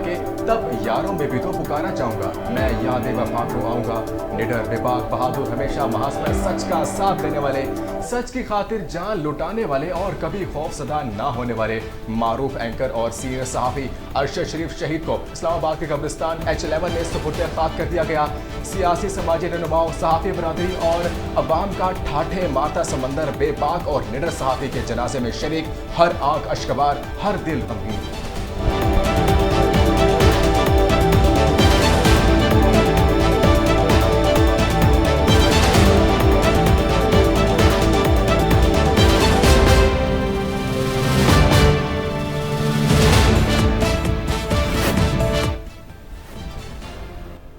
होंगे तब यारों में भी तो पुकारा जाऊंगा। मैं यादें वफा को आऊंगा। निडर, बेबाक, बहादुर, हमेशा महासमय, सच का साथ देने वाले, सच की खातिर जान लुटाने वाले और कभी खौफजदा ना होने वाले मारूफ एंकर और सीनियर सहाफी अरशद शरीफ शहीद को इस्लामाबाद के कब्रिस्तान H11 में सुपुर्द खाक कर दिया गया। सियासी, समाजी रहनुमाओं, सहाफी बरादरी और अवाम का ठाठे मारता समंदर बेबाक और निडर सहाफी के जनाजे में शरीक, हर आंख अश्कबार, हर दिल गमगीन।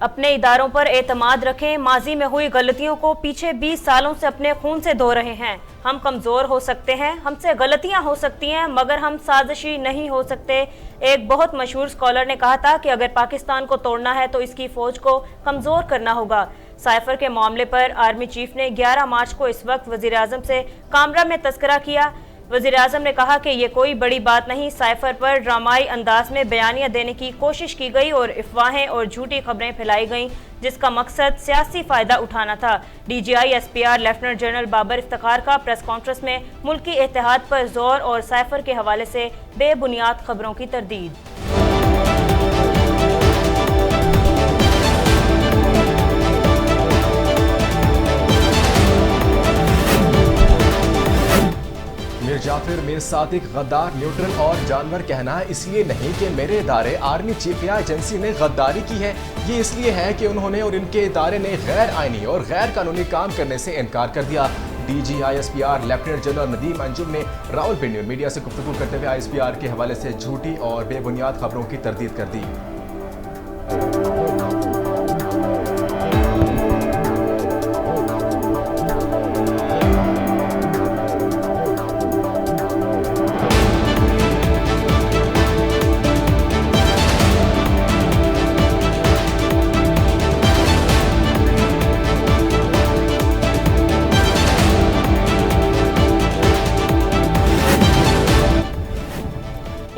अपने इदारों पर एतमाद रखें। माजी में हुई गलतियों को पीछे 20 सालों से अपने खून से धो रहे हैं। हम कमजोर हो सकते हैं, हमसे गलतियां हो सकती हैं, मगर हम साजिशी नहीं हो सकते। एक बहुत मशहूर स्कॉलर ने कहा था कि अगर पाकिस्तान को तोड़ना है तो इसकी फौज को कमजोर करना होगा। साइफर के मामले पर आर्मी चीफ ने 11 मार्च को इस वक्त वजीर आजम से कामरा में तस्करा किया। वजीर आजम ने कहा कि ये कोई बड़ी बात नहीं। साइफर पर ड्रामाई अंदाज में बयानियां देने की कोशिश की गई और अफवाहें और झूठी खबरें फैलाई गईं, जिसका मकसद सियासी फायदा उठाना था। DGI SPR lieutenant general Babar Iftikhar का प्रेस कॉन्फ्रेंस में मुल्की इत्तेहाद पर जोर और साइफर के हवाले से बेबुनियाद खबरों की तरदीद। मीर जाफिर, मीर सादिक गद्दार, न्यूट्रल और जानवर कहना इसलिए नहीं कि मेरे इदारे आर्मी चीफ या एजेंसी ने गद्दारी की है। ये इसलिए है कि उन्होंने और इनके इदारे ने गैर आईनी और गैर कानूनी काम करने से इनकार कर दिया। DGI SPR lieutenant general Nadeem Anjum ने रावलपिंडी मीडिया से गुफ्तगू करते हुए ISPR के हवाले से झूठी और बेबुनियाद खबरों की तरदीद कर दी।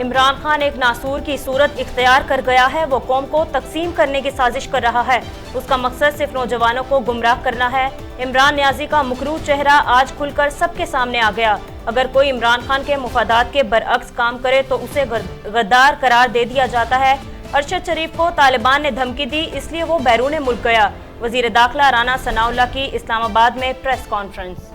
इमरान खान एक नासूर की सूरत इख्तियार कर गया है। वो कौम को तकसीम करने की साजिश कर रहा है। उसका मकसद सिर्फ नौजवानों को गुमराह करना है। इमरान न्याजी का मुकरू चेहरा आज खुलकर सबके सामने आ गया। अगर कोई इमरान खान के मुफादात के बरअक्स काम करे तो उसे गद्दार करार दे दिया जाता है। अरशद शरीफ को तालिबान ने धमकी दी, इसलिए वो बैरून मुल्क गया। वजीर दाखिला राना सनाउल्लाह की इस्लामाबाद में प्रेस कॉन्फ्रेंस।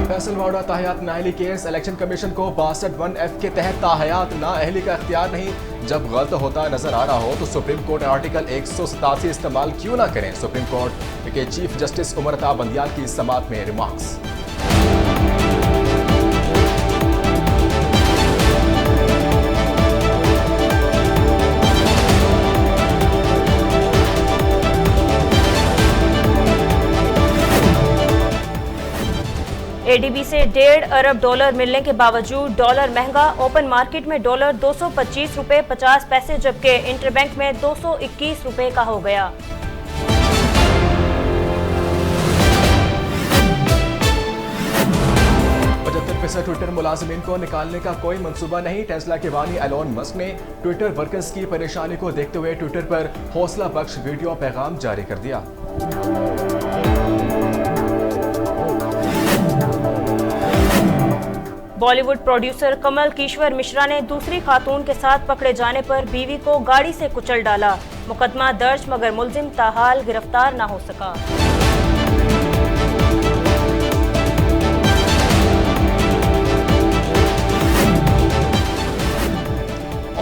फैसलवाड़ा ताहयात नाअहली केस, इलेक्शन कमीशन को 62(1)F के तहत ताहयात नाअहली का इख्तियार नहीं। जब गलत होता नजर आ रहा हो तो सुप्रीम कोर्ट आर्टिकल 187 इस्तेमाल क्यों ना करें। सुप्रीम कोर्ट के चीफ जस्टिस उमर अता बंदियाल की समाअत में रिमार्क्स। ADB से $1.5 अरब मिलने के बावजूद डॉलर महंगा। ओपन मार्केट में डॉलर 225 रुपए 50 पैसे, जबकि इंटरबैंक में 221 रुपए का हो गया। ट्विटर मुलाजिमीन को निकालने का कोई मंसूबा नहीं। टेस्ला के बानी एलोन मस्क ने ट्विटर वर्कर्स की परेशानी को देखते हुए ट्विटर पर हौसला बख्श वीडियो पैगाम जारी कर दिया। बॉलीवुड प्रोड्यूसर कमल किश्वर मिश्रा ने दूसरी खातून के साथ पकड़े जाने पर बीवी को गाड़ी से कुचल डाला। मुकदमा दर्ज, मगर मुलजिम ताहाल गिरफ्तार न हो सका।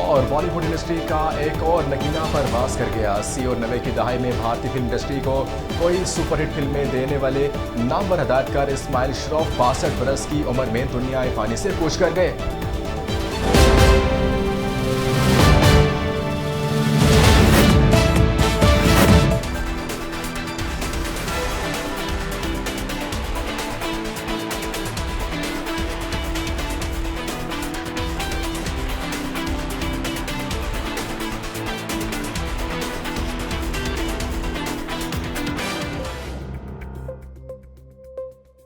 और बॉलीवुड इंडस्ट्री का एक और नगीना परवास कर गया। 80 और 90 की दहाई में भारतीय फिल्म इंडस्ट्री को कोई सुपरहिट फिल्में देने वाले नामवर हदायतकार इस्माइल श्रॉफ 62 बरस की उम्र में दुनिया फानी से कूच कर गए।